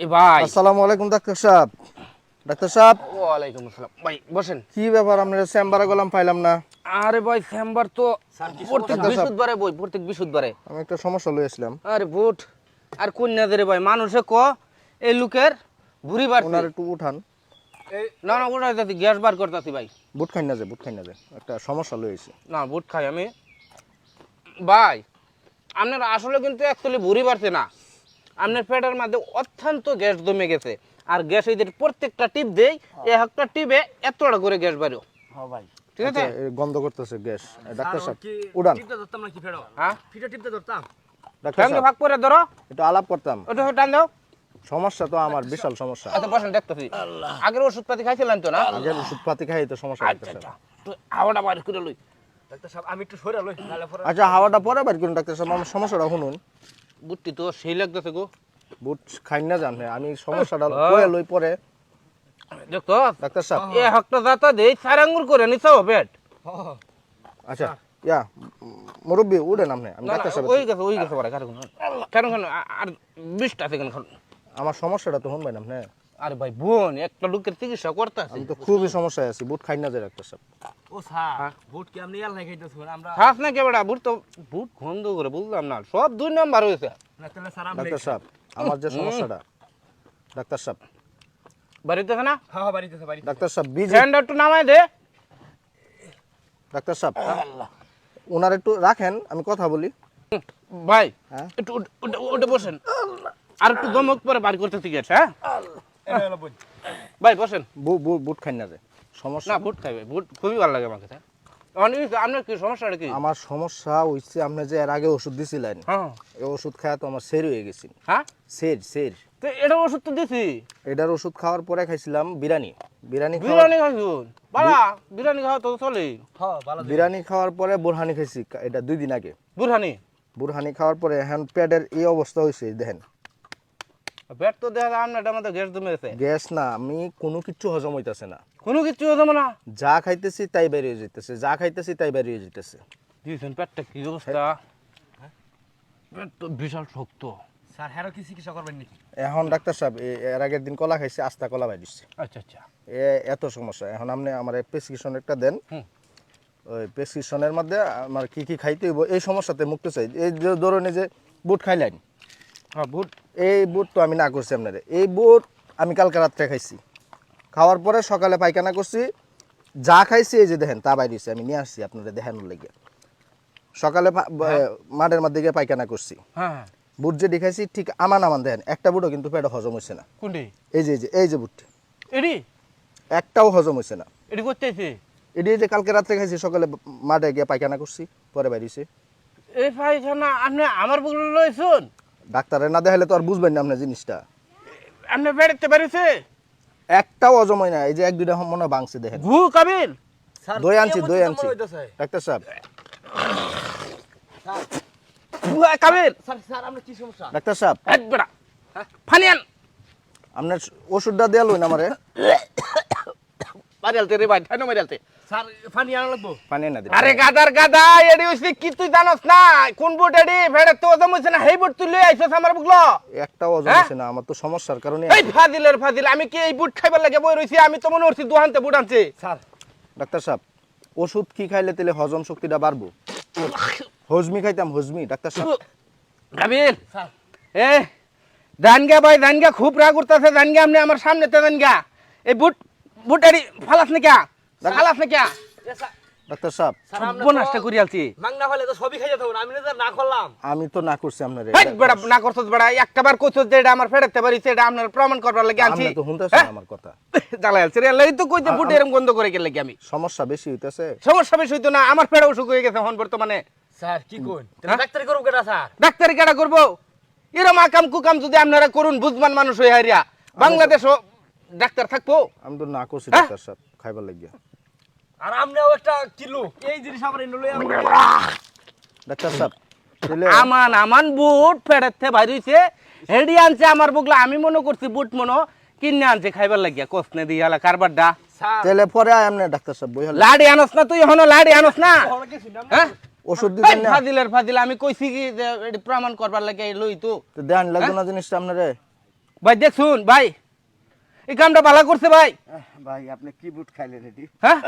এ ভাই, আসসালামু আলাইকুম ডাক্তার সাহেব। ডাক্তার সাহেব, ওয়ালাইকুম আসসালাম। ভাই বসেন। কি ব্যাপার আপনার চেম্বারে গেলাম পাইলাম না? আরে ভাই, চেম্বার তো প্রত্যেক ডাক্তার সাহেব, বৃহস্পতিবারে বই, প্রত্যেক বৃহস্পতিবারে। আমি একটা সমস্যা লইছিলাম। আরে বুট আর কন্যা দে রে ভাই, মানুষে ক এই লোকের ভুড়ি বাড়ছে। ওনার একটু উঠান। না না, ওটা যাতে গ্যাস বার করতেছি ভাই। বুট খাই না যে, বুট খাই না যে, একটা সমস্যা লইছে। না, বুট খাই আমি। ভাই, আপনার আসলে কিন্তু অ্যাকচুয়ালি ভুড়ি বাড়ছে না, আপনার পেটের মধ্যে অত্যন্ত গ্যাস জমে গেছে। আর গ্যাস এই যে প্রত্যেকটা টিপ দেই, একটা টিপে এতটা করে গ্যাস বাড়ো। হ্যাঁ ভাই, ঠিক আছে? আচ্ছা, গন্ধ করতেছে গ্যাস। ডাক্তার সাহেব উড়ান। টিপতে ধরতাম নাকি ফেরো? হ্যাঁ, ফিটা টিপতে ধরতাম। ডাক্তার ফ্যামিলি সাহেব ভাগ করে ধরো, একটু আলাপ করতাম। ওটা টান দাও। সমস্যা তো আমার বিশাল সমস্যা। আচ্ছা বসেন, দেখতেছি। আগের ওষুধপাতি খাইছিলেন তো না? আগের ওষুধপাতি খাই তো সমস্যা আচ্ছা ডাক্তার আচ্ছা, সাহেব। তো হাওয়াটা বাইরে করে লই। ডাক্তার সাহেব আমি একটু সরে লই, নালে পরে আচ্ছা, হাওয়াটা পরে বের করুন ডাক্তার সাহেব, আমার সমস্যাটা শুনুন। বুটটি তো সেই লাগতেছে গো। বুট খাই না জানে, আমি সমস্যাটা কয়ে লই পরে। দেখতো ডাক্তার সাহেব এ হকটা দাতা দেই 4 আঙ্গুর করে নিছাও পেট। আচ্ছা, ইয়া মুরব্বি উড়েন আপনি, আমি না না, ডাক্তার সাহেব। ওই গেছে পরে কারণ কারণ আর 20টা সেকেন্ড খান। আমার সমস্যাটা তো শুনবেন আপনি। আরে ভাই বোন, একটা লোকের চিকিৎসা করতেছে। আমি তো খুবই সমস্যায় আছি, বুট খাই না যে ডাক্তার সাহেব। ও স্যার বুট কি আপনি ইয়াল খাইতেছেন? আমরা খাস না কে বেটা, বুট তো বুট বন্ধ করে বুঝলাম না, সব 2 নাম্বার হয়েছে। না তাহলে স্যার আমরা ডাক্তার সাহেব আমার যে সমস্যাটা, ডাক্তার সাহেব, বাড়িতে আছে না? হ্যাঁ হ্যাঁ বাড়িতে বাড়িতে। ডাক্তার সাহেব বিজি। ফ্যানটা একটু নামায় দে। ডাক্তার সাহেব ওনার একটু রাখেন, আমি কথা বলি। ভাই হ্যাঁ? একটু ওটা বসেন, আর একটু দমক পরে বার করতে ঠিক আছে। হ্যাঁ এনে হলো বোন। ভাই বসেন। বুট খাই না যে সমস্যা। না, বুট খাইবে, বুট খুবই ভালো লাগে আমার কাছে। আপনার কি সমস্যাটা কি? আমার সমস্যা হইছে, আপনি যে এর আগে ওষুধ দিছিলেন, হ্যাঁ এই ওষুধ খাওয়া তো আমার সের হয়ে গেছি। হ্যাঁ, সের তো এটা ওষুধ তো দিছি। এটার ওষুধ খাওয়ার পরে খাইছিলাম বিরিয়ানি। বিরিয়ানি বিরিয়ানি খাইছুন বালা, বিরিয়ানি খাওয়া তো চলে। হ্যাঁ ভালো। বিরিয়ানি খাওয়ার পরে বোরহানি খাইছি, এটা 2 দিন আগে। বুরহানি বুরহানি খাওয়ার পরে এখন পেটের এই অবস্থা হয়েছে দেখেন। পেট তো দেখা যায় আপনার মধ্যে গ্যাস জমে গেছে। গ্যাস না, আমি কোনো কিছু হজম হইতাছে না। কোনো কিছু হজম না। যা খাইতেছি তাই বেরিয়ে যেতেছে, যা খাইতেছি তাই বেরিয়ে যেতেছে। দিয়েছেন পেটটা কি অবস্থা? পেট তো বিশাল শক্ত। স্যার হ্যারো কি চিকিৎসা করবেন নাকি? এখন ডাক্তার সাহেব এর আগের দিন কলা খাইছি, আস্তা কলা বাইরিছে। আচ্ছা আচ্ছা। এত সমস্যা। এখন আপনি আমার প্রেসক্রিপশন একটা দেন। হুম। ওই প্রেসক্রিপশনের মধ্যে আমার কি কি খাইতে হইব এই সমস্যাতে মুক্ত চাই। এই যে ধরুন এই যে বুট খাইলেন, হ্যাঁ বুট। এই বুট তো আমি না করছি আপনার। এই বুট আমি কালকে রাত্রে খাইছি, খাওয়ার পরে সকালে পায়খানা করছি। যা খাইছি এই যে দেখেন তা বাইরেছে, আমি নিয়ে আসছি আপনারা দেখানোর লেগে। সকালে মাঠের মধ্যে গিয়ে পায়খানা করছি, হ্যাঁ হ্যাঁ। বুট যে দেখাইছি ঠিক আমান দেখেন, একটা বুটও কিন্তু পেটে হজম হয়েছে না। কোনটি? এই যে বুটটি এডি একটাও হজম হয়েছে না। এডি করতেছে। এটি যে কালকে রাত্রে খাইছি, সকালে মাঠে গিয়ে পায়খানা করছি, পরে বাইরেছে। এই পায়খানা আপনি আমার বলে লইছুন? ডাক্তারের না দেখাইলে তো আর বুঝবেন না আপনার জিনিসটা। আপনি বেড়াতে বেড়েছে একটাও হজম হয় না। এই যে 1-2টা মনে হয় ভাঙছে দেখেন। ঘু কাবিল। স্যার দই আনছি। হইতাছে। ডাক্তার সাহেব, স্যার ঘু কাবিল। স্যার স্যার আমরা কি সমস্যা? ডাক্তার সাহেব এক বেড়া ফানিয়ান আপনার ওষুধটা দেওয়া লইন আমারে। মারিয়ালতে রে ভাই, ঠানো মারিয়ালতে। স্যার পানি আনা লাগবো। পানি না দিন। আরে গাদার গাদা, এডি হইছে কি তুই জানোস না? কোন বুট এডি? ভেড়ে তো হজম হইছে না, হেই বুট তুই লই আইছস আমার বুগলো। একটাও হজম হ্যাঁ? হচ্ছে না, আমার তো সমস্যার কারণে। এই ফাজিলের ফাজিল, আমি কি এই বুট খাইবার লাগে বই রইছি? আমি তো মনে করছি দুহানতে বুট আনছি। স্যার ডাক্তার সাহেব ওষুধ কি খাইলে তাহলে হজম শক্তিটা বাড়বো? হজমি খাইতাম, হজমি। ডাক্তার সাহেব কাবিল স্যার এ দানগা ভাই, দানগা খুব রাগ করতেছে। দানগা আপনি আমার সামনে তো দানগা। এই বুট বুট এডি ফালাস না কে? ফালাস না কে? এ স্যার ডাক্তার সাহেব স্যার আমরা বোনাসটা করি আলছি। মাংনা হলে তো সবই খাইতে হবে, আমি না করলাম। আমি তো না করছি আপনার। হেই বেড়া, না করছস বেড়া, একটাবার কইছস যে এটা আমার ফেড়াতে পারিছে, এটা আপনার প্রমাণ করবার লাগে আনছি। আপনি তো শুনতেছেন আমার কথা। জ্বালাই আলছি রে, লই তো কইতে বুট এরকম গন্ধ করে গেলে কি আমি? সমস্যা বেশি হইতেছে। সমস্যা বেশি হইতো না, আমার ফেড়া অসুখ হয়ে গেছে এখন বর্তমানে। স্যার কি কোন? হ্যাঁ? ডাক্তারি করব কেডা স্যার? ডাক্তারি কেডা করবো? এরম আকাম কুকাম যদি আপনারা করুন, বুঝমান মানুষ হয়ে হারিয়া বাংলাদেশও ডাক্তার থাকবো? আমি তো না করছি হ্যাঁ? ডাক্তার সাহেব খাইবার লাগিয়া। আর আমরাও একটা কিলো এই জিনিস আমরা এনে লই আমরা। ডাক্তার সাহেব তাহলে আমান আমান বুট ফেড়াতে বাইরেছে, হেডি আনছে আমার বুগলা। আমি মনে করছি বুট মনো কিনে আনছে খাইবার লাগিয়া, কোসনে দিয়ে হালা কারবারটা। স্যার তাহলে পরে আয় আপনি ডাক্তার সাহেব বই হলে লাড়ি আনস না তুই, এখনো লাড়ি আনস না? ওরা কি শুনলাম? হ্যাঁ ওষুধ এই দিবেন না ফাজিলের ফাজিল, আমি কইছি কি যে এটি প্রমাণ করবার লাগে লই তো। তো দেন লাগবে না জিনিসটা আপনারে। ভাই দেখছুন ভাই এই কামটা ভালো করছে ভাই। ভাই আপনি কি বুট খাইলেন এটি? হ্যাঁ